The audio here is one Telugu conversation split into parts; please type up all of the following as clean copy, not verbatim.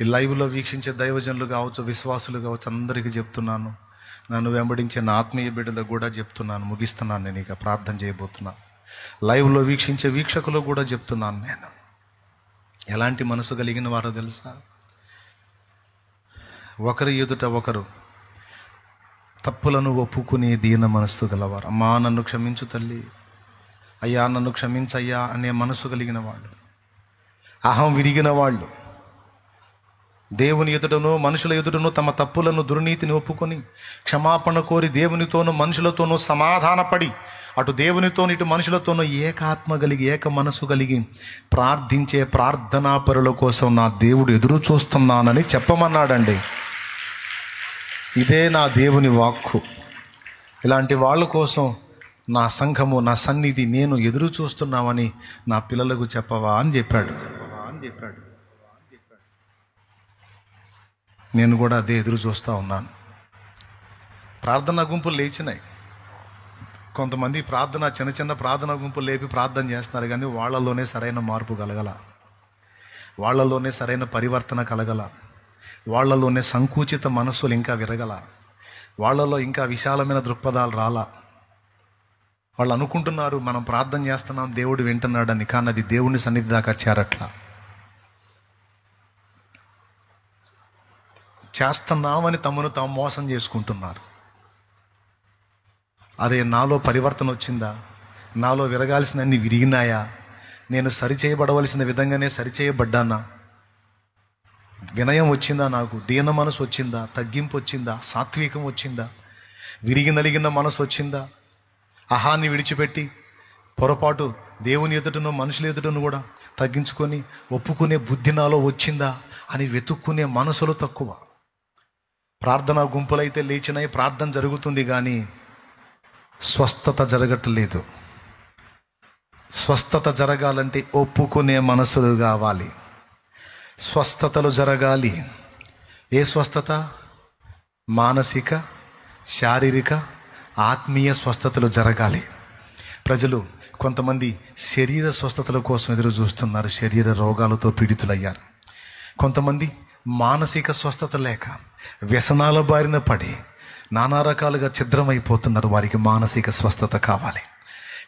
ఈ లైవ్లో వీక్షించే దైవజనులు కావచ్చు, విశ్వాసులు కావచ్చు, అందరికీ చెప్తున్నాను, నన్ను వెంబడించే నా ఆత్మీయ బిడ్డలకు కూడా చెప్తున్నాను, ముగిస్తున్నాను. నేను ఇక ప్రార్థన చేయబోతున్నా. లైవ్లో వీక్షించే వీక్షకులు కూడా చెప్తున్నాను, నేను ఎలాంటి మనసు కలిగిన వారో తెలుసా? ఒకరి ఎదుట ఒకరు తప్పులను ఒప్పుకుని దీన మనస్సు గలవారు. అమ్మా నన్ను క్షమించు తల్లి, అయ్యా నన్ను క్షమించయ్యా అనే మనసు కలిగిన వాళ్ళు, అహం విరిగిన వాళ్ళు, దేవుని ఎదుటను మనుషుల ఎదుటను తమ తప్పులను దుర్నీతిని ఒప్పుకొని క్షమాపణ కోరి దేవునితోనూ మనుషులతోనూ సమాధానపడి అటు దేవునితోను ఇటు మనుషులతోనూ ఏకాత్మ కలిగి ఏక మనసు కలిగి ప్రార్థించే ప్రార్థనా పరుల కోసం నా దేవుడు ఎదురు చూస్తున్నానని చెప్పమన్నాడండి. ఇదే నా దేవుని వాక్కు. ఇలాంటి వాళ్ళ కోసం నా సంఘము, నా సన్నిధి, నేను ఎదురు చూస్తున్నామని నా పిల్లలకు చెప్పవా అని చెప్పాడు. నేను కూడా అదే ఎదురు చూస్తూ ఉన్నాను. ప్రార్థనా గుంపులు లేచినాయి. కొంతమంది చిన్న చిన్న ప్రార్థనా గుంపులు లేపి ప్రార్థన చేస్తున్నారు, కానీ వాళ్ళలోనే సరైన మార్పు కలగల, వాళ్ళలోనే సరైన పరివర్తన కలగల, వాళ్ళలోనే సంకుచిత మనస్సులు ఇంకా విరగల, వాళ్ళలో ఇంకా విశాలమైన దృక్పథాలు రాలా. వాళ్ళు అనుకుంటున్నారు మనం ప్రార్థన చేస్తున్నాం, దేవుడు వింటున్నాడని, కానీ అది దేవుని సన్నిధి దాకా చేరట్లా. చేస్తున్నామని తమను తాము మోసం చేసుకుంటున్నారు. అరే నాలో పరివర్తన వచ్చిందా? నాలో విరగాల్సినన్ని విరిగినాయా? నేను సరిచేయబడవలసిన విధంగానే సరిచేయబడ్డానా? వినయం వచ్చిందా? నాకు దీన మనసు వచ్చిందా? తగ్గింపు వచ్చిందా? సాత్వికం వచ్చిందా? విరిగి నలిగిన మనసు వచ్చిందా? అహాన్ని విడిచిపెట్టి పొరపాటు దేవుని ఎదుటను మనుషుల ఎదుటను కూడా తగ్గించుకొని ఒప్పుకునే బుద్ధి నాలో వచ్చిందా అని వెతుక్కునే మనసులు తక్కువ. ప్రార్థనా గుంపులైతే లేచినాయి, ప్రార్థన జరుగుతుంది, కానీ స్వస్థత జరగట్లేదు. స్వస్థత జరగాలంటే ఒప్పుకునే మనసులు కావాలి. స్వస్థతలు జరగాలి. ఏ స్వస్థత? మానసిక, శారీరక, ఆత్మీయ స్వస్థతలు జరగాలి. ప్రజలు కొంతమంది శరీర స్వస్థతల కోసం ఎదురు చూస్తున్నారు, శరీర రోగాలతో పీడితులయ్యారు. కొంతమంది మానసిక స్వస్థత లేక వ్యసనాల బారిన పడి నానా రకాలుగా ఛిద్రమైపోతున్నారు, వారికి మానసిక స్వస్థత కావాలి.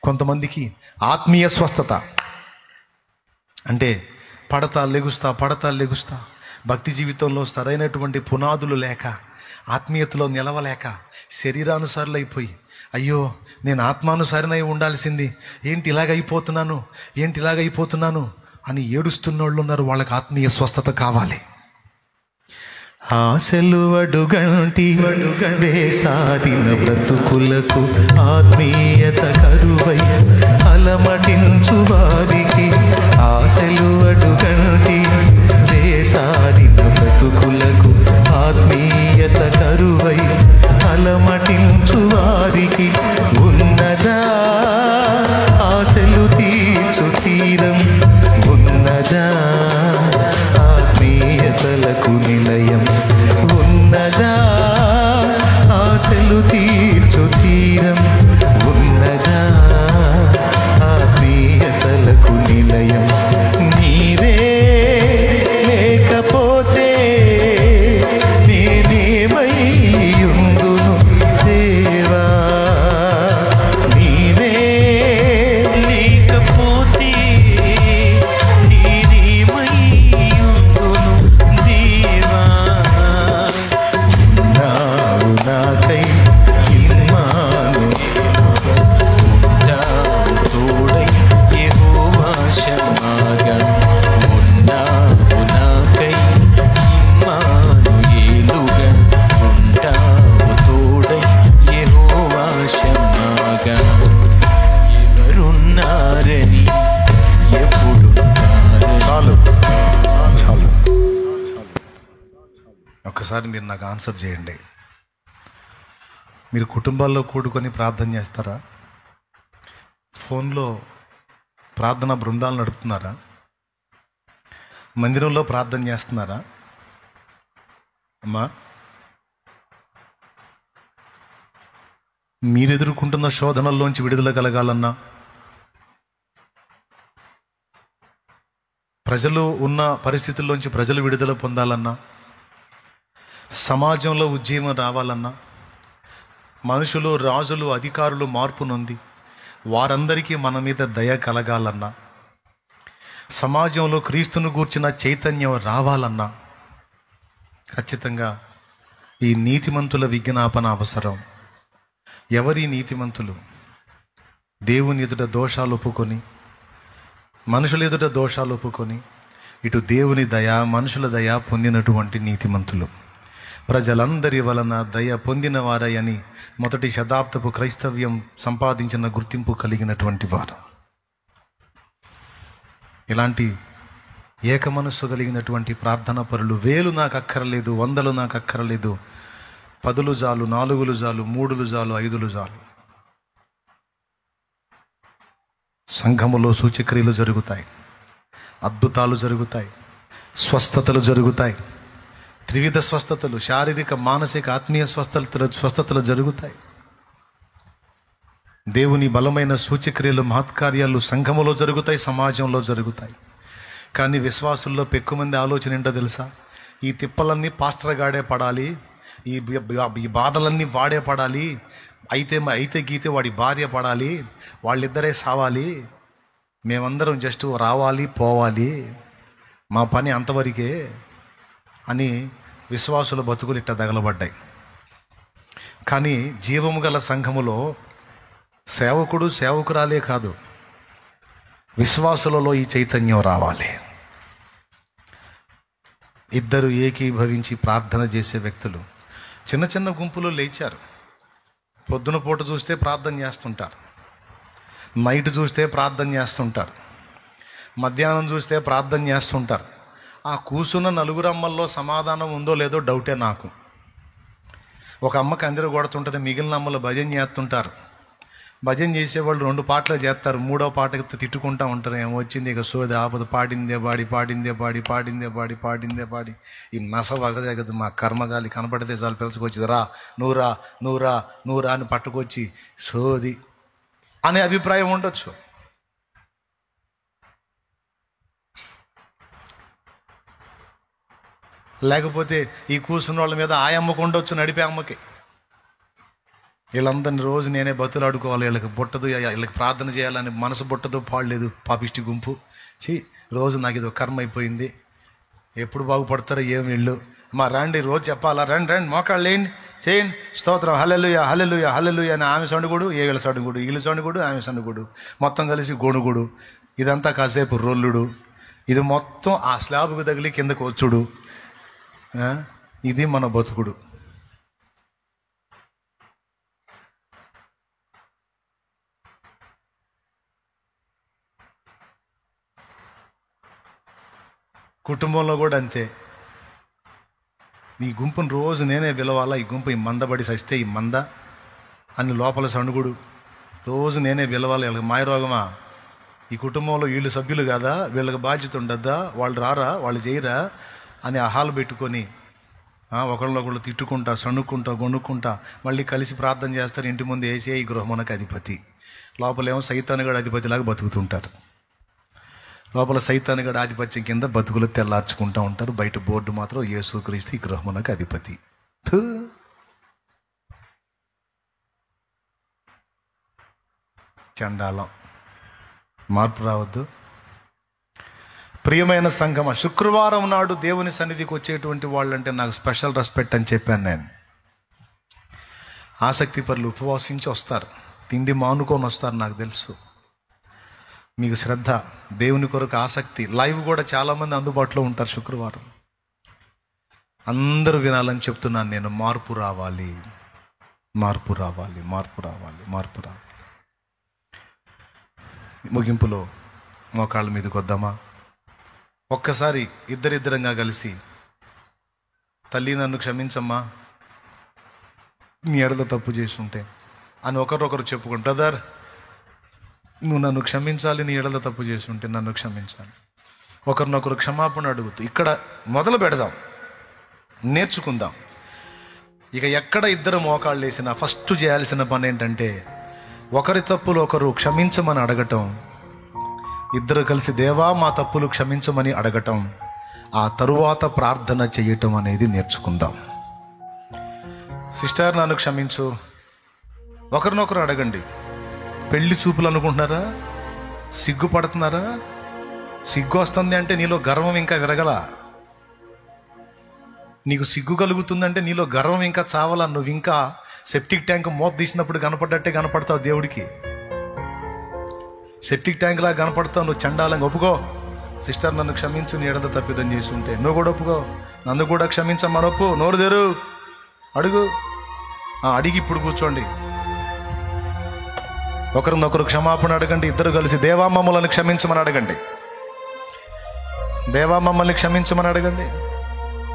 కొంతమందికి ఆత్మీయ స్వస్థత అంటే పడతా లెగుస్తా భక్తి జీవితంలో సరైనటువంటి పునాదులు లేక, ఆత్మీయతలో నిలవలేక, శరీరానుసారులైపోయి అయ్యో నేను ఆత్మానుసారినై ఉండాల్సింది, ఏంటి ఇలాగైపోతున్నాను అని ఏడుస్తున్నోళ్ళు ఉన్నారు. వాళ్ళకి ఆత్మీయ స్వస్థత కావాలి. ఆశలు అడుగంటి వేసాదిన బ్రతుకులకు ఆత్మీయత కరువై అలమటించు వారికి, ఆశలు అడుగంటి వేసాదిన బ్రతుకులకు ఆత్మీయత కరువై అలమటించు వారికి ఉన్నదా ఆశలు తీర్చు తీరం, ఉన్నదా ఆత్మీయతలకు నిలయం, ఉన్నదా ఆశలు తీర్చు తీరం, ఉన్నదా ఆత్మీయతలకు నిలయం. నీవే లేకపోతే నేనేమయ్యుందును దేవా, నీవే లేకపోతే నేనేమయ్యుందును దేవా. ఉన్నావు నాకై ఇమ్మాను, ఉన్నావు తోడై యెహోవా షమ్మాగా, ఉన్నావు నాకై ఇమ్మానుయేలుగా, ఉంటావు తోడై యెహోవా షమ్మాగా. ఎవరున్నారని ఎప్పుడున్నారని. చాలు. ఒక్కసారి మీరు నాకు ఆన్సర్ చేయండి. మీరు కుటుంబాల్లో కూడుకొని ప్రార్థన చేస్తారా? ఫోన్లో ప్రార్థన బృందాలు నడుపుతున్నారా? మందిరంలో ప్రార్థన చేస్తున్నారా? అమ్మా, మీరు ఎదుర్కొంటున్న శోధనల్లోంచి విడుదల కలగాలన్నా, ప్రజలు ఉన్న పరిస్థితుల్లోంచి ప్రజలు విడుదల పొందాలన్నా, సమాజంలో ఉద్యమం రావాలన్నా, మనుషులు, రాజులు, అధికారులు మార్పు నొంది వారందరికీ మన మీద దయ కలగాలన్నా, సమాజంలో క్రీస్తును గూర్చిన చైతన్యం రావాలన్నా ఖచ్చితంగా ఈ నీతిమంతుల విజ్ఞాపన అవసరం. ఎవరి నీతిమంతులు? దేవుని ఎదుట దోషాలు ఒప్పుకొని, మనుషుల ఎదుట దోషాలు ఒప్పుకొని, ఇటు దేవుని దయ, మనుషుల దయ పొందినటువంటి నీతిమంతులు, ప్రజలందరి వలన దయ పొందిన వారని మొదటి శతాబ్దపు క్రైస్తవ్యం సంపాదించిన గుర్తింపు కలిగినటువంటి వారు. ఇలాంటి ఏక మనస్సు కలిగినటువంటి ప్రార్థనా పరులు వేలు నాకు అక్కరలేదు, వందలు నాకు అక్కరలేదు, 10 చాలు, 4 చాలు, 3 చాలు, 5 చాలు. సంఘములో సూచక్రియలు జరుగుతాయి, అద్భుతాలు జరుగుతాయి, స్వస్థతలు జరుగుతాయి, త్రివిధ స్వస్థతలు, శారీరక, మానసిక, ఆత్మీయ స్వస్థతలు జరుగుతాయి. దేవుని బలమైన సూచక్రియలు, మహత్కార్యాలు సంఘములో జరుగుతాయి, సమాజంలో జరుగుతాయి. కానీ విశ్వాసుల్లో పెక్కుమంది ఆలోచన ఏంటో తెలుసా? ఈ తిప్పలన్నీ పాస్టర్ గాడే పడాలి, ఈ బాధలన్నీ వాడే పడాలి, అయితే గీతే వాడి భార్య పడాలి, వాళ్ళిద్దరే సావాలి, మేమందరం జస్ట్ రావాలి పోవాలి, మా పని అంతవరకే అని విశ్వాసుల బతుకులు ఇట్ట తగలబడ్డాయి. కానీ జీవము గల సంఘములో సేవకుడు, సేవకురాలే కాదు, విశ్వాసులలో ఈ చైతన్యం రావాలి. ఇద్దరు ఏకీభవించి ప్రార్థన చేసే వ్యక్తులు చిన్న చిన్న గుంపులు లేచారు. పొద్దున పూట చూస్తే ప్రార్థన చేస్తుంటారు, నైట్ చూస్తే ప్రార్థన చేస్తుంటారు, మధ్యాహ్నం చూస్తే ప్రార్థన చేస్తుంటారు. ఆ కూర్చున్న 4 అమ్మల్లో సమాధానం ఉందో లేదో డౌటే నాకు. ఒక అమ్మకి అందరూ కొడుతుంటుంది, మిగిలిన అమ్మలు భజన చేస్తుంటారు. భజన చేసేవాళ్ళు 2 పాటలు చేస్తారు, 3వ పాటకి తిట్టుకుంటూ ఉంటారు, ఏమో వచ్చింది ఇక సోది ఆపద, పాడిందే పాడి ఈ నస వగదగదు, మా కర్మగాలి కనపడితే చాలు పిలుచుకొచ్చింది, రా నువ్వురా అని పట్టుకొచ్చి సోది అనే అభిప్రాయం ఉండొచ్చు. లేకపోతే ఈ కూర్చున్న వాళ్ళ మీద ఆయమ్మకు ఉండొచ్చు, నడిపే అమ్మకి. వీళ్ళందరినీ రోజు నేనే బతులాడుకోవాలి, వీళ్ళకి బుట్టదు, వీళ్ళకి ప్రార్థన చేయాలని మనసు బుట్టదు, పాడలేదు పాపిష్టి గుంపు. రోజు నాకు ఇదో కర్మ అయిపోయింది, ఎప్పుడు బాగుపడతారో ఏం వీళ్ళు. మా రండి, రోజు చెప్పాలా, రండి మోకాళ్ళు లేండి, చేయండి, స్తోత్రం, హల్లెలూయా అని ఆమె సొండుగుడు, వీళ్ళ సొండుగుడు, వీళ్ళు సొండుగుడు, ఆమె సొండుగుడు, మొత్తం కలిసి గొణుగుడు. ఇదంతా కాసేపు రొల్లుడు, ఇది మొత్తం ఆ స్లాబ్కు తగిలి కిందకు వచ్చుడు. ఇది మన బతుకుడు. కుటుంబంలో కూడా అంతే. ఈ గుంపును రోజు నేనే పిలవాలా, ఈ గుంపు ఈ మందబడి సస్తే ఈ మంద అని లోపల సణుగుడు, రోజు నేనే పిలవాలి. వీళ్ళకి మాయరోగమా? ఈ కుటుంబంలో వీళ్ళు సభ్యులు కాదా, వీళ్ళకి బాధ్యత ఉండద్దా, వాళ్ళు రారా, వాళ్ళు చేయరా అని ఆహాలు పెట్టుకొని ఒకళ్ళొకళ్ళు తిట్టుకుంటా, సణుక్కుంటా, గొణుక్కుంటా మళ్ళీ కలిసి ప్రార్థన చేస్తారు. ఇంటి ముందు వేసే ఈ గృహమునకు అధిపతి, లోపలేమో సైతానుగడ అధిపతిలాగా బతుకుతుంటారు. లోపల సైతానుగడ ఆధిపత్యం కింద బతుకులు తెల్లార్చుకుంటూ ఉంటారు. బయట బోర్డు మాత్రం యేసుక్రీస్తు ఈ గృహమునకు అధిపతి. చండాలం. మార్పు రావద్దు. ప్రియమైన సంఘమా, శుక్రవారం నాడు దేవుని సన్నిధికి వచ్చేటువంటి వాళ్ళంటే నాకు స్పెషల్ రెస్పెక్ట్ అని చెప్పాను నేను. ఆసక్తి పరులు ఉపవాసించి వస్తారు, తిండి మానుకొని వస్తారు, నాకు తెలుసు. మీకు శ్రద్ధ, దేవుని కొరకు ఆసక్తి. లైవ్ కూడా చాలామంది అందుబాటులో ఉంటారు శుక్రవారం. అందరూ వినాలని చెప్తున్నాను నేను. మార్పు రావాలి. ముగింపులో మోకాళ్ళ మీదకి వద్దామా? ఒక్కసారి ఇద్దరిద్దరంగా కలిసి, తల్లి నన్ను క్షమించమ్మా, నీ ఎడల తప్పు చేస్తుంటే అని ఒకరొకరు చెప్పుకుంటారు. బ్రదర్ నువ్వు నన్ను క్షమించాలి, నీ ఎడల తప్పు చేస్తుంటే నన్ను క్షమించాలి. ఒకరినొకరు క్షమాపణ అడుగుతూ ఇక్కడ మొదలు పెడదాం, నేర్చుకుందాం. ఇక ఎక్కడ ఇద్దరు మోకాళ్ళు వేసినా ఫస్ట్ చేయాల్సిన పని ఏంటంటే ఒకరి తప్పులు ఒకరు క్షమించమని అడగటం, ఇద్దరు కలిసి దేవా మా తప్పులు క్షమించమని అడగటం, ఆ తరువాత ప్రార్థన చేయటం అనేది నేర్చుకుందాం. సిస్టర్ నన్ను క్షమించు, ఒకరినొకరు అడగండి. పెళ్లి చూపులు అనుకుంటున్నారా? సిగ్గుపడుతున్నారా? సిగ్గు వస్తుంది అంటే నీలో గర్వం ఇంకా విరగల. నీకు సిగ్గు కలుగుతుందంటే నీలో గర్వం ఇంకా చావాలా. నువ్వు ఇంకా సెప్టిక్ ట్యాంక్ మూత తీసినప్పుడు కనపడ్డట్టే కనపడతావు దేవుడికి. సెప్టిక్ ట్యాంక్ లాగా కనపడతావు. నువ్వు చండాలంగా ఒప్పుకో. సిస్టర్ నన్ను క్షమించు, నీ ఎడత తప్పిదం చేసి ఉంటే. నువ్వు కూడా ఒప్పుకో, నన్ను కూడా క్షమించమ్మని ఒప్పు. నోరు తెరు, అడుగు. అడిగి ఇప్పుడు కూర్చోండి. ఒకరినొకరు క్షమాపణ అడగండి. ఇద్దరు కలిసి దేవా మమ్మల్ని క్షమించమని అడగండి. దేవా మమ్మల్ని క్షమించమని అడగండి.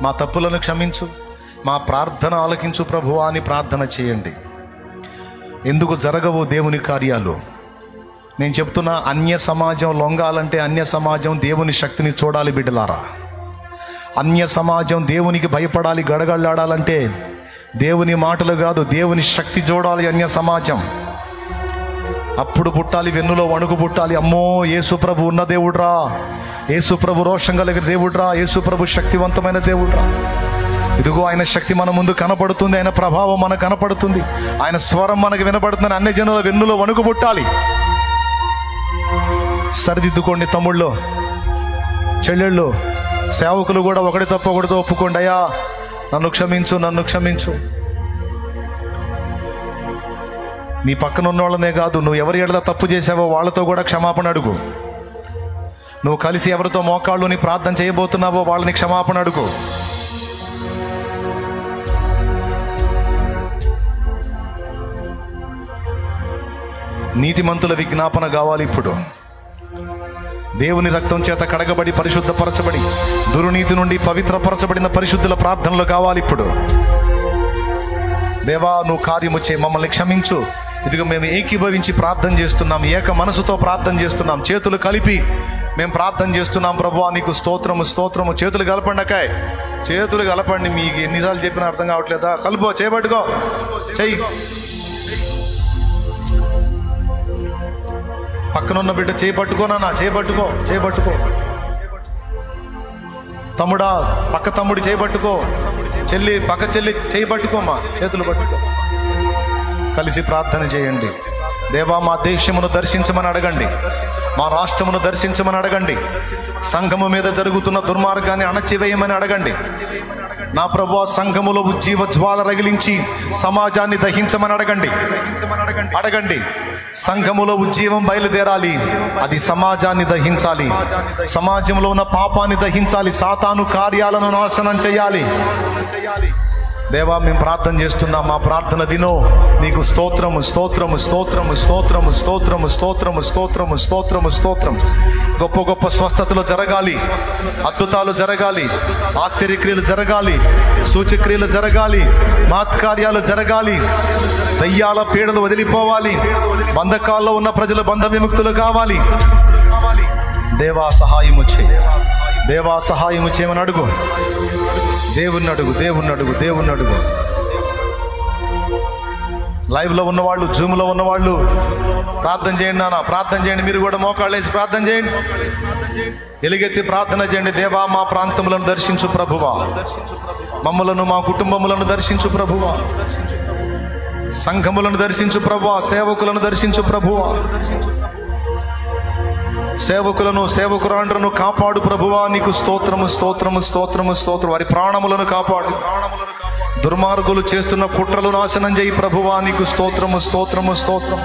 మా తప్పులను క్షమించు, మా ప్రార్థన ఆలకించు ప్రభువా అని ప్రార్థన చేయండి. ఎందుకు జరగవు దేవుని కార్యాలు? నేను చెప్తున్నా, అన్య సమాజం లొంగాలంటే అన్య సమాజం దేవుని శక్తిని చూడాలి బిడ్డలారా. అన్య సమాజం దేవునికి భయపడాలి, గడగడలాడాలంటే దేవుని మాటలు కాదు, దేవుని శక్తి చూడాలి అన్య సమాజం. అప్పుడు పుట్టాలి, వెన్నులో వణుకు పుట్టాలి. అమ్మో, యేసు ప్రభు ఉన్న దేవుడ్రా, యేసు ప్రభు రోషం కలిగిన దేవుడ్రా, యేసు ప్రభు శక్తివంతమైన దేవుడ్రా. ఇదిగో ఆయన శక్తి మన ముందు కనపడుతుంది, ఆయన ప్రభావం మనకు కనపడుతుంది, ఆయన స్వరం మనకు వినపడుతుంది. అన్ని జనుల వెన్నులో వణుకు పుట్టాలి. సరిదిద్దుకోండి తమ్ముళ్ళు, చెల్లెళ్ళు, సేవకులు కూడా ఒకటి తప్ప ఒకటితో ఒప్పుకోండి. అయ్యా నన్ను క్షమించు, నన్ను క్షమించు. నీ పక్కన ఉన్న వాళ్ళనే కాదు, నువ్వు ఎవరి ఎడల తప్పు చేసావో వాళ్ళతో కూడా క్షమాపణ అడుగు. నువ్వు కలిసి ఎవరితో మోకాళ్ళు నీ ప్రార్థన చేయబోతున్నావో వాళ్ళని క్షమాపణ అడుగు. నీతిమంతుల విజ్ఞాపన కావాలి. ఇప్పుడు దేవుని రక్తం చేత కడగబడి పరిశుద్ధపరచబడి దుర్నీతి నుండి పవిత్రపరచబడిన పరిశుద్ధుల ప్రార్థనలు కావాలి. ఇప్పుడు దేవా నువ్వు కార్యము చేయి, మమ్మల్ని క్షమించు. ఇదిగో మేము ఏకీభవించి ప్రార్థన చేస్తున్నాం, ఏక మనసుతో ప్రార్థన చేస్తున్నాం, చేతులు కలిపి మేము ప్రార్థన చేస్తున్నాం. ప్రభువా నీకు స్తోత్రము, స్తోత్రము. చేతులు కలపండి అక్కాయ్, చేతులు కలపండి. మీకు ఎన్నిసార్లు చెప్పినా అర్థం కావట్లేదా? కలుపు, చేయబట్టుకో, చెయ్యి. పక్కనున్న బిడ్డ చేయబట్టుకోనా, చేయబట్టుకో, చేయబట్టుకో. తమ్ముడా పక్క తమ్ముడు చేయబట్టుకో, చెల్లి పక్క చెల్లి చేయబట్టుకోమా, చేతులు పట్టుకో. కలిసి ప్రార్థన చేయండి. దేవా మా దేశమును దర్శించమని అడగండి, మా రాష్ట్రమును దర్శించమని అడగండి, సంఘము మీద జరుగుతున్న దుర్మార్గాన్ని అణచివేయమని అడగండి. నా ప్రభువా సంఘములో ఉజ్జీవ జ్వాల రగిలించి సమాజాన్ని దహించమని అడగండి. అడగండి. సంఘములో ఉజ్జీవం బయలుదేరాలి, అది సమాజాన్ని దహించాలి, సమాజంలో ఉన్న పాపాన్ని దహించాలి, సాతాను కార్యాలను నాశనం చేయాలి. దేవా మేము ప్రార్థన చేస్తున్నాం, మా ప్రార్థన వినో. నీకు స్తోత్రము, స్తోత్రము, స్తోత్రము, స్తోత్రము, స్తోత్రము, స్తోత్రము, స్తోత్రము, స్తోత్రము, స్తోత్రం. గొప్ప గొప్ప స్వస్థతలు జరగాలి, అద్భుతాలు జరగాలి, ఆశ్చర్యక్రియలు జరగాలి, సూచక్రియలు జరగాలి, మహత్కార్యాలు జరగాలి, దయ్యాల పీడలు వదిలిపోవాలి, బంధకాల్లో ఉన్న ప్రజలు బంధ విముక్తులు కావాలి. దేవా సహాయము చేయి, దేవా సహాయము చేయమని అడుగు. దేవుణ్ణి అడుగు, దేవుణ్ణి అడుగు, దేవుణ్ణి అడుగు. లైవ్లో ఉన్నవాళ్ళు, జూమ్లో ఉన్నవాళ్ళు ప్రార్థన చేయండి. నాన్న ప్రార్థన చేయండి. మీరు కూడా మోకాళ్ళు వేసి ప్రార్థన చేయండి, ఎలుగెత్తి ప్రార్థన చేయండి. దేవా మా ప్రాంతములను దర్శించు ప్రభువా, మమ్మలను మా కుటుంబములను దర్శించు ప్రభువా, సంఘములను దర్శించు ప్రభువా, సేవకులను దర్శించు ప్రభువా, సేవకులను సేవకురాండ్రను కాపాడు ప్రభువా. నీకు స్తోత్రము, స్తోత్రము, స్తోత్రము, స్తోత్రం. వారి ప్రాణములను కాపాడు. దుర్మార్గులు చేస్తున్న కుట్రలు నాశనం చేయి ప్రభువా. నీకు స్తోత్రము, స్తోత్రము, స్తోత్రం.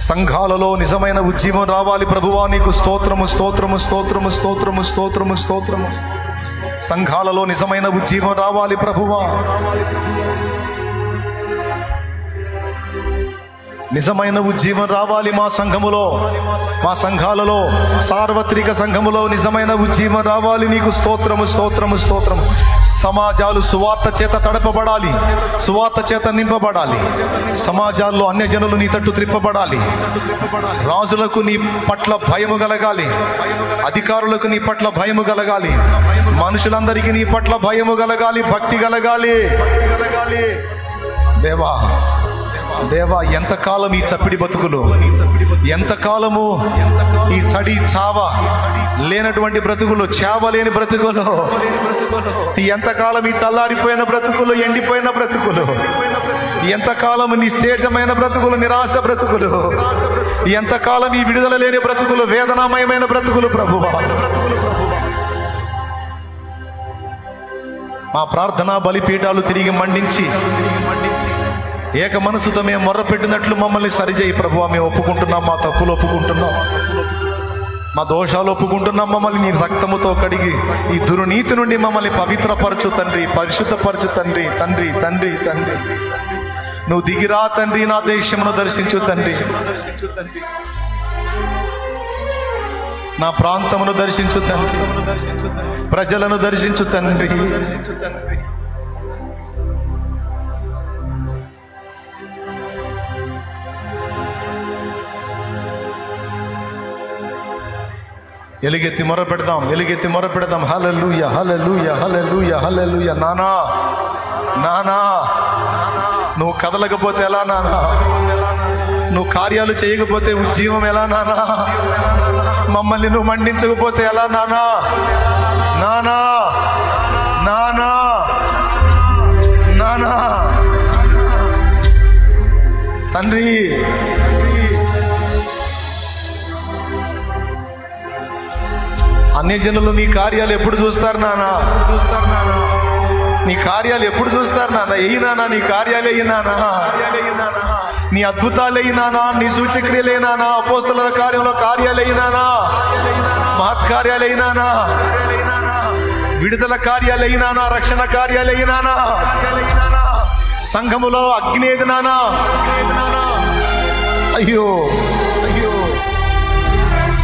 సంఘాలలో నిజమైన ఉజ్జీవం రావాలి ప్రభువా. నీకు స్తోత్రము, స్తోత్రము, స్తోత్రము, స్తోత్రము, స్తోత్రము, స్తోత్రము. సంఘాలలో నిజమైన ఉజ్జీవం రావాలి ప్రభువా. నిజమైన ఉజ్జీవం రావాలి మా సంఘములో, మా సంఘాలలో, సార్వత్రిక సంఘములో నిజమైన ఉజ్జీవం రావాలి. నీకు స్తోత్రము, స్తోత్రము, స్తోత్రము. సమాజాలు సువార్త చేత తడపబడాలి, సువార్త చేత నింపబడాలి. సమాజాల్లో అన్య జనులు నీ తట్టు త్రిప్పబడాలి. రాజులకు నీ పట్ల భయము కలగాలి, అధికారులకు నీ పట్ల భయము కలగాలి, మనుషులందరికీ నీ పట్ల భయము కలగాలి, భక్తి కలగాలి. దేవా దేవా, ఎంతకాలం ఈ చప్పిడి బతుకులు, ఎంతకాలము ఈ చడి చావ లేనటువంటి బ్రతుకులు, చావ లేని బ్రతుకులు, ఎంతకాలం ఈ చల్లారిపోయిన బ్రతుకులు, ఎండిపోయిన బ్రతుకులు, ఎంతకాలం నిస్తేజమైన బ్రతుకులు, నిరాశ బ్రతుకులు, ఎంతకాలం ఈ విడుదల లేని బ్రతుకులు, వేదనామయమైన బ్రతుకులు ప్రభువా. మా ప్రార్థనా బలిపీఠాలు తిరిగి మండించి ఏక మనసుతో మేము మొర్రపెట్టినట్లు మమ్మల్ని సరిచేయి ప్రభువా. మేము ఒప్పుకుంటున్నాం, మా తప్పులు ఒప్పుకుంటున్నాం, మా దోషాలు ఒప్పుకుంటున్నాం. మమ్మల్ని నీ రక్తముతో కడిగి ఈ దుర్నీతి నుండి మమ్మల్ని పవిత్రపరచు తండ్రి, పరిశుద్ధపరచు తండ్రి. తండ్రి తండ్రి తండ్రి నువ్వు దిగిరా తండ్రి, నా దేశమును దర్శించు తండ్రి, నా ప్రాంతమును దర్శించు తండ్రి, ప్రజలను దర్శించు తండ్రి. ఎలుగెత్తి మొర పెడదాం, ఎలుగెత్తి మొర పెడదాం. హల్లెలూయా హల్లెలూయా హల్లెలూయా హల్లెలూయా. నానా నానా, నువ్వు కదలకపోతే ఎలా నానా? నువ్వు కార్యాలు చేయకపోతే ఉజ్జీవం ఎలా నానా? మమ్మల్ని నువ్వు మండించకపోతే ఎలా నానా? నానా నానా నానా తండ్రి, అన్యజనులు నీ కార్యాలు ఎప్పుడు చూస్తారు నానా? నీ కార్యాలు ఎప్పుడు చూస్తారు నాన్న? ఎయ్యినానా నీ కార్యాలు, ఎయ్యినానా నీ అద్భుతాలు, ఎయ్యినానా నీ సూచక్రియలు, అయినానా అపోస్తలుల కార్యంలో కార్యాలు, అయినానా మహత్కార్యాలు, అయినానా విడుదల కార్యాలు, అయినానా రక్షణ కార్యాలు, అయినానా సంఘములో అగ్ని ఏది నానా? అయ్యో అయ్యో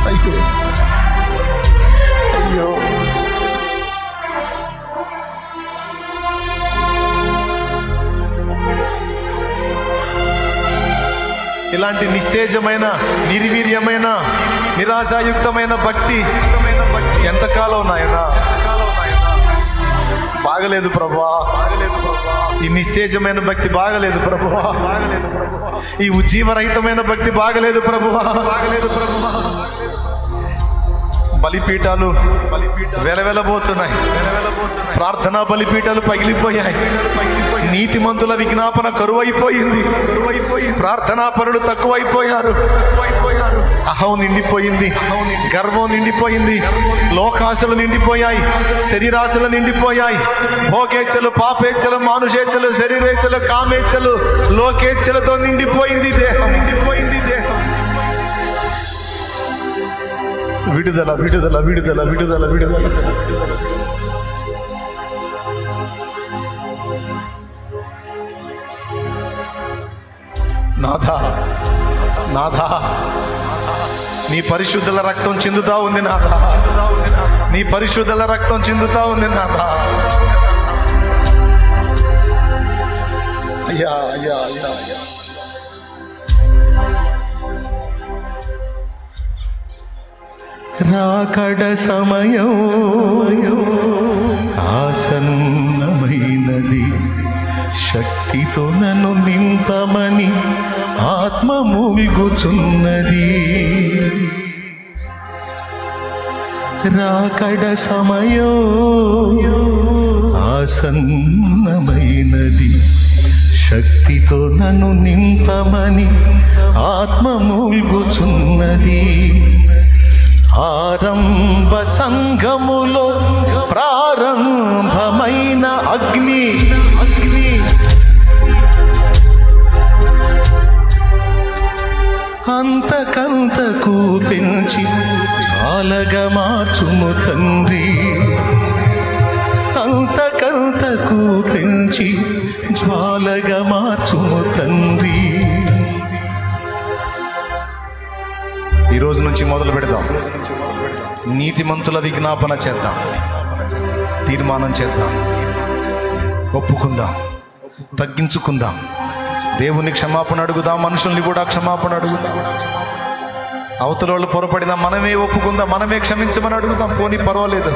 అయ్యో అయ్యో. ఇలాంటి నిస్తేజమైన, నిర్వీర్యమైన, నిరాశాయుక్తమైన భక్తి ఎంతకాలం నాయనా? బాగలేదు ప్రభువా, ఈ నిస్తేజమైన భక్తి బాగలేదు ప్రభువా, ఈ ఉజ్జీవరహితమైన భక్తి బాగలేదు ప్రభువా. బలిపీఠాలు వెలవెలబోతున్నాయి, ప్రార్థనా బలిపీఠాలు పగిలిపోయాయి, నీతిమంతుల విజ్ఞాపన కరువైపోయింది, ప్రార్థనా పరులు తక్కువైపోయారు, అహం నిండిపోయింది, గర్వం నిండిపోయింది, లోకాశలు నిండిపోయాయి, శరీరాశలు నిండిపోయాయి, భోగేచ్ఛలు, పాపేచ్ఛలు, మానుషేచ్ఛలు, శరీరేచ్ఛలు, కామేచ్ఛలు, లోకేచ్ఛలతో నిండిపోయింది దేహం. విడుదల విడుదల విడుదల విడుదల విడుదల. నాథా నాథా, నీ పరిశుద్ధుల రక్తం చిందుతా ఉంది నాథా, నీ పరిశుద్ధుల రక్తం చిందుతా ఉంది నాథా. అయ్యా అయ్యా అయ్యా అయ్యా. రాకడ సమయం ఆసన్నమైనది, శక్తితో నన్ను నింపమని ఆత్మ మూల్గుచున్నది. రాకడ సమయం ఆసన్నమైనది, శక్తితో నన్ను నింపమని ఆత్మ మూల్గుచున్నది. ఆరంభ సంఘములో ప్రారంభమైన అగ్ని, అంతకంతకు పెంచి జ్వాలగా మార్చుము తండ్రి, అంతకంతకు పెంచి జ్వాలగా మార్చుము తండ్రి. ఈ రోజు నుంచి మొదలు పెడదాం, నీతిమంతుల విజ్ఞాపన చేద్దాం, తీర్మానం చేద్దాం, ఒప్పుకుందాం, తగ్గించుకుందాం, దేవుని క్షమాపణ అడుగుదాం, మనుషుల్ని కూడా క్షమాపణ అడుగుదాం. అవతల వాళ్ళు పొరపడినా మనమే ఒప్పుకుందాం, మనమే క్షమించమని అడుగుదాం. పోనీ పర్వాలేదు,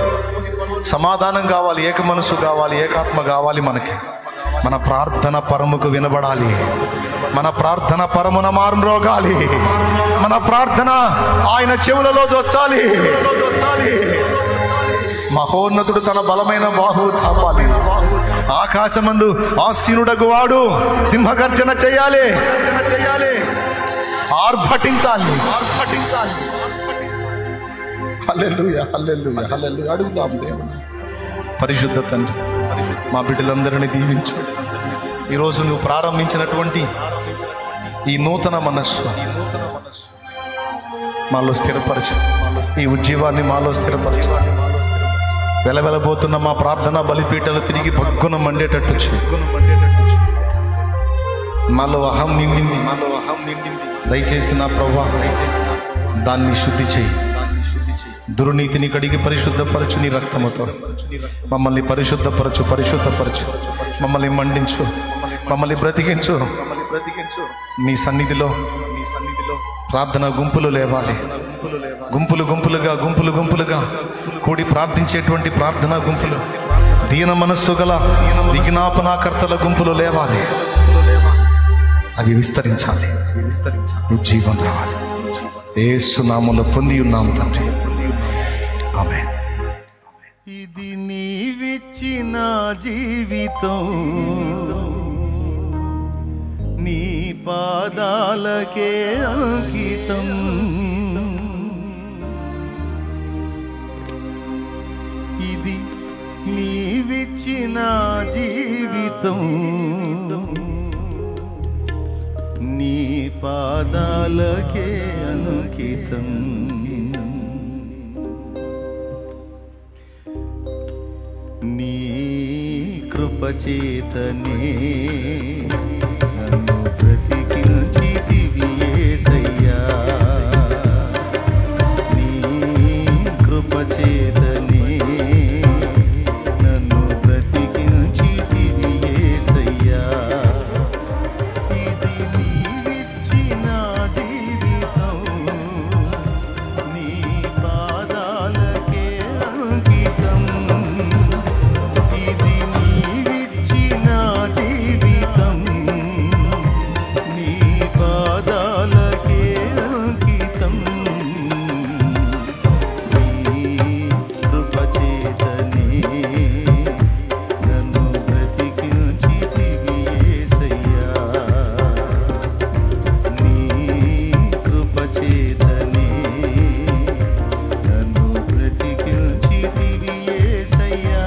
సమాధానం కావాలి, ఏక మనసు కావాలి, ఏకాత్మ కావాలి. మనకి మన ప్రార్థన పరముకు వినబడాలి, మన ప్రార్థన పరమున మారుమ్రోగాలి. మన ప్రార్థన ఆయన చెవులలో జొచ్చాలి. మహోన్నతుడు తన బలమైన బాహువు చాపాలి. ఆకాశమందు ఆసీనుడగు వాడు సింహగర్జన చేయాలి, ఆర్భటించాలి. హల్లెలూయా, హల్లెలూయా, హల్లెలూయా. అడుగుతాం దేవుని. పరిశుద్ధ తండ్రి, మా బిడ్డలందరినీ దీవించు. ఈరోజు నువ్వు ప్రారంభించినటువంటి ఈ నూతన మనస్సు మాలో స్థిరపరచు. ఈ ఉజ్జీవాన్ని మాలో స్థిరపరచు. వెలవెలబోతున్న మా ప్రార్థన బలిపీఠలు తిరిగి భగ్గున మండేటట్టు చేయి. మాలో అహం నిండింది, దయచేసి నా ప్రభువా దాన్ని శుద్ధి చేయి. దుర్నీతిని కడిగి పరిశుద్ధపరచు. నీ రక్తముతో మమ్మల్ని పరిశుద్ధపరచు. మమ్మల్ని మండించు, మమ్మల్ని బ్రతికించు. నీ సన్నిధిలో ప్రార్థన గుంపులు లేవాలి. గుంపులుగా కూడి ప్రార్థించేటువంటి ప్రార్థనా గుంపులు, దీన మనస్సు గల విజ్ఞాపనాకర్తల గుంపులు లేవాలి. అవి విస్తరించాలి, ఉజ్జీవం రావాలి. యేసు నామములో పొంది ఉన్నాం తండ్రి, ఆమేన్. ఇది నీవిచ్చిన జీవితం, నీ పాదాలకే అంకితం. ఇది నీవిచ్చిన జీవితం, నీ పాదాలకే అంకితం. నీ కృపచేతనే నన్ను బ్రతికించితివి యేసయ్యా. నీ కృపచేతనే నన్ను బ్రతికించితివి యేసయ్యా. ఇది నీవిచ్చిన జీవితం, నీ పాదాలకే అంకితం. ఇది నీవిచ్చిన జీవితం, నీ పాదాలకే అంకితం. నీ కృపచేతనే నన్ను బ్రతికించితివి యేసయ్యా. నీ కృపచేతనే నన్ను బ్రతికించితివి యేసయ్యా.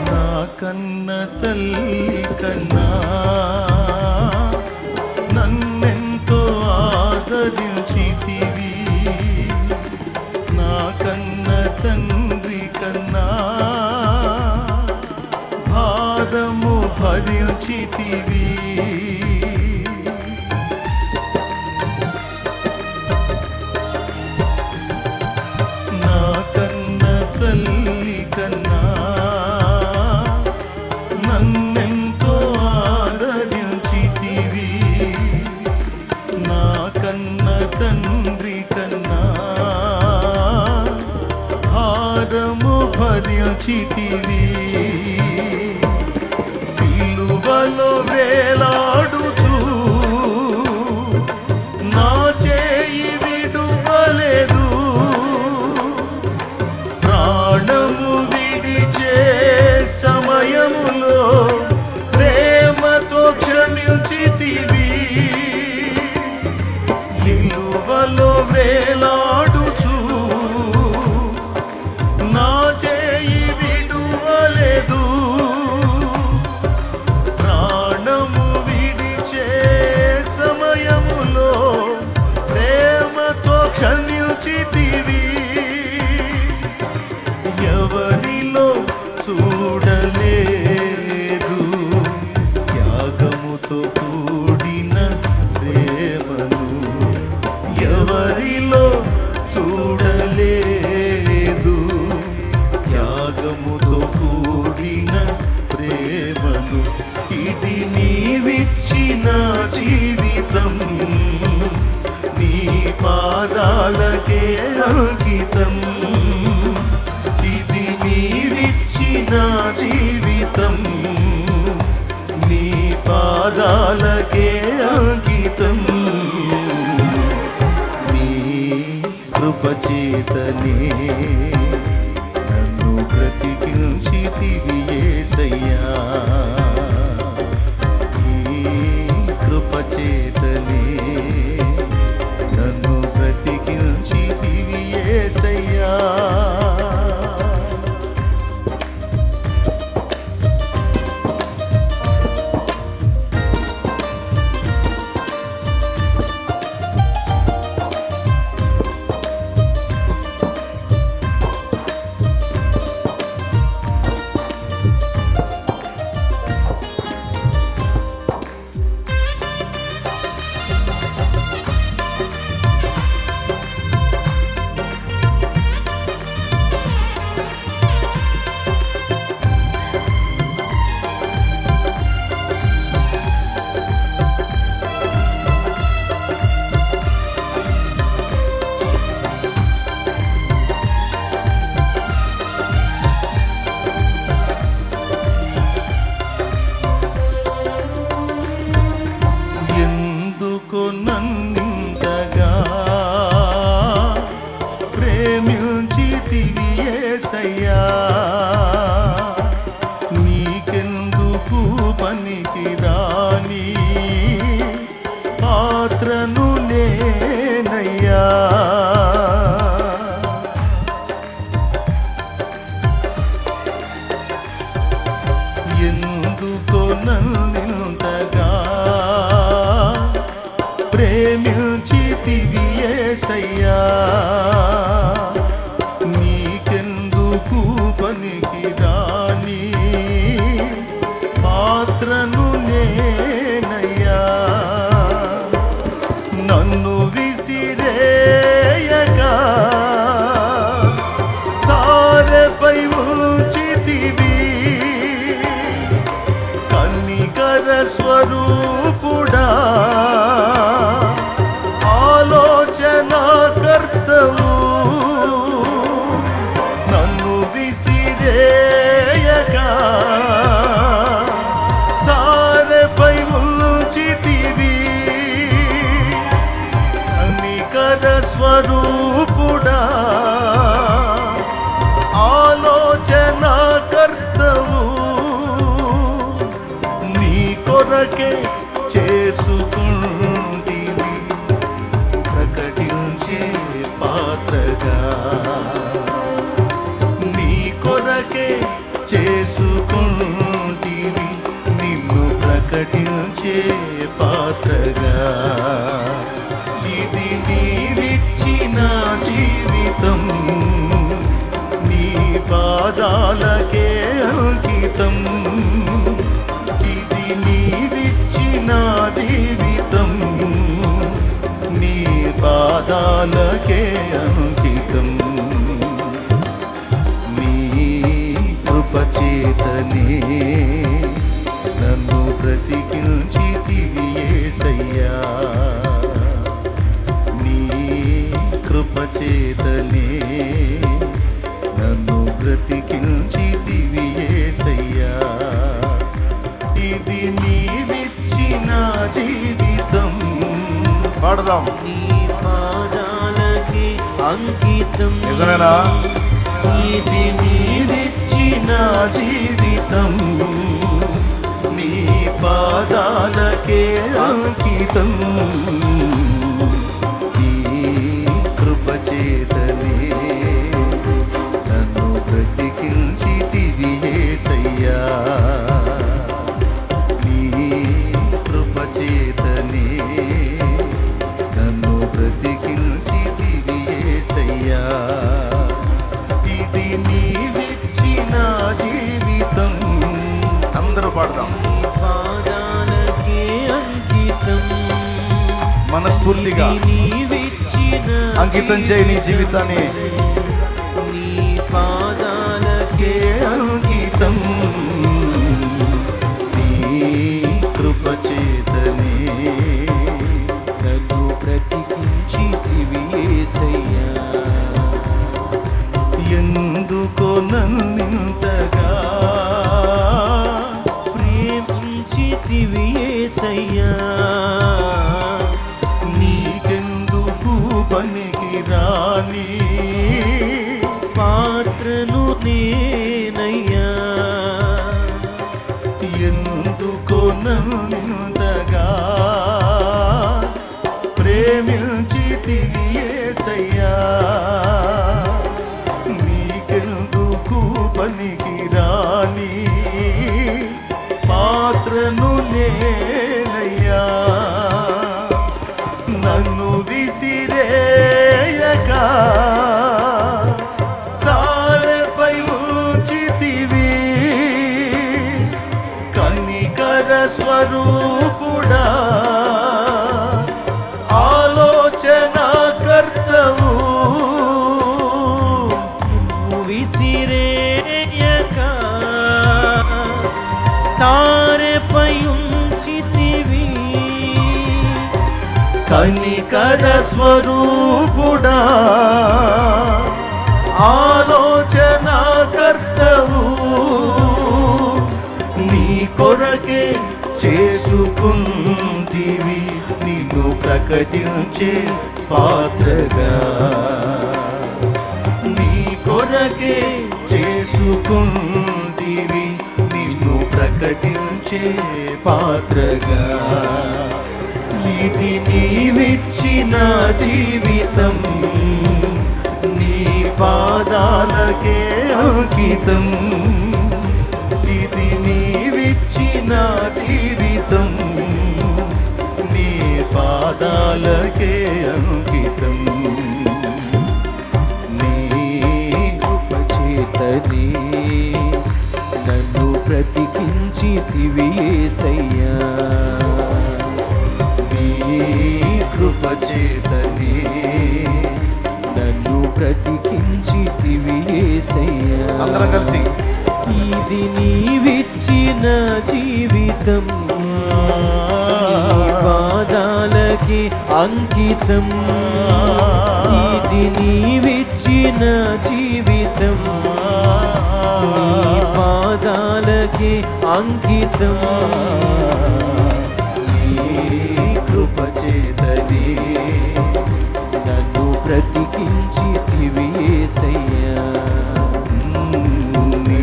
నా కన్న తల్లి కన్నా నన్నెంతో ఆదరించితివి. నా కన్న తండ్రి కన్నా భారము భరించితివి. నా కన్న తల్లి కన్నా నన్నెంతో ఆదరించితివి. నా కన్న తండ్రి కన్నా భారము భరించితివి. సిలువలో వేలాడుచు నా చేయి విడువలేదు. ప్రాణము విడిచే సమయములో ప్రేమతో క్షమించితివి. సిలువలో వేలాడుచు నా పాదాలకే అంకితం, ఇది నీవిచ్చిన జీవితం, నీ పాదాలకే అంకితం. నీ కృపచేతనే నన్ను బ్రతికించితివి యేసయ్యా, నీ కృపచేతనే నన్ను బ్రతికించితివి యేసయ్యా. నన్నింతగా ప్రేమించితివి యేసయ్యా, నీకెందుకు పనికిరాని పాత్రను నేనయ్యా. ఎందుకో నన్నింతగా ప్రేమించితివి యేసయ్యా, నీకెందుకు పనికిరాని పాత్రను నేనయ్యా. నన్ను విసిరేయగా సారెపై ఉంచితివి, కన్నికర స్వరూపుడా ఆలోచనాకర్తవు, నన్ను విసిరేయగా సారెపై ఉంచితివి, కన్నికర స్వరూపుడా ఆలోచనాకర్తవు, నీ కొరకే చేసుకుంటివి ప్రకటించే పాత్రగా, నీ కొరకే చేసుకుంటివి నిన్ను ప్రకటించే పాత్రగా. ఇది నీవిచ్చిన జీవితం, నీ పాదాలకే అంకితం, ఇది నీవిచ్చిన జీవితం, నీ పాదాలకే అంకితం. నీ కృపచేతనే నన్ను బ్రతికించితివి యేసయ్యా, నీ కృపచేతనే నన్ను బ్రతికించితివి యేసయ్యా, ఇది నీవిచ్చిన జీవితం. పాడదాం. నీ పాదాలకి అంకితం, నిజమేనా? ఇది నీవిచ్చిన జీవితం, నీ పాదాలకే అంకితం, నీ కృపచేతనే నన్ను బ్రతికించితివి యేసయ్యా, నీ కృపచేతనే నన్ను బ్రతికించితివి యేసయ్యా, ఇది నీవిచ్చిన జీవితం. అందరూ పాడదాం. పాదాలకి అంకితం, మనస్ఫూర్తిగా అంకితం చేయి నీ జీవితాన్ని, నీ పాదాలకే అంకితం, నీ కృపచేతనే నన్ను బ్రతికించితివి యేసయ్యా, రాని పాత్రను నేనయ్యా, ఎందుకో నన్నుందగా ప్రేమించితివి యేసయ్యా, నీకెందుకు పనికి రాని పాత్రను నేనయ్యా, నన్ను విసిరేయక సారెపై ఉంచితివి, కనికర స్వరూపుడా ఆలోచన కర్తవు, విసిరేయక సారెపై ఉంచితివి, కనికర స్వరూపుడా ఆలోచన కర్తవు, నీ కొరకే చేసుకుంటివి నిన్ను ప్రకటించే పాత్రగా, నీ కొరకే చేసుకుంటివి నిన్ను ప్రకటించే పాత్రగా, ఇది నీవిచ్చిన జీవితం నీ పాదాలకే అంకితం, ఇది నీవిచ్చిన జీవితం నీ పాదాలకే అంకితం, నీ ఉపచేతనే నన్ను బ్రతికించితివి యేసయ్యా, కృపచేతనే నన్ను బ్రతికించితివి యేసయ్యా, అందరం కలిసి ఇది నీవిచ్చిన జీవితం నీ పాదాలకి అంకితం, ఇది నీవిచ్చిన జీవితం నీ పాదాలకి అంకితం, కృపచేతనే నన్ను బ్రతికించితివి యేసయ్యా, నీ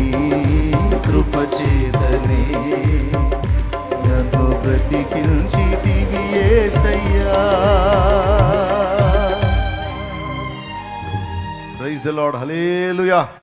కృపచేతనే నన్ను బ్రతికించితివి యేసయ్యా. Praise the lord, hallelujah.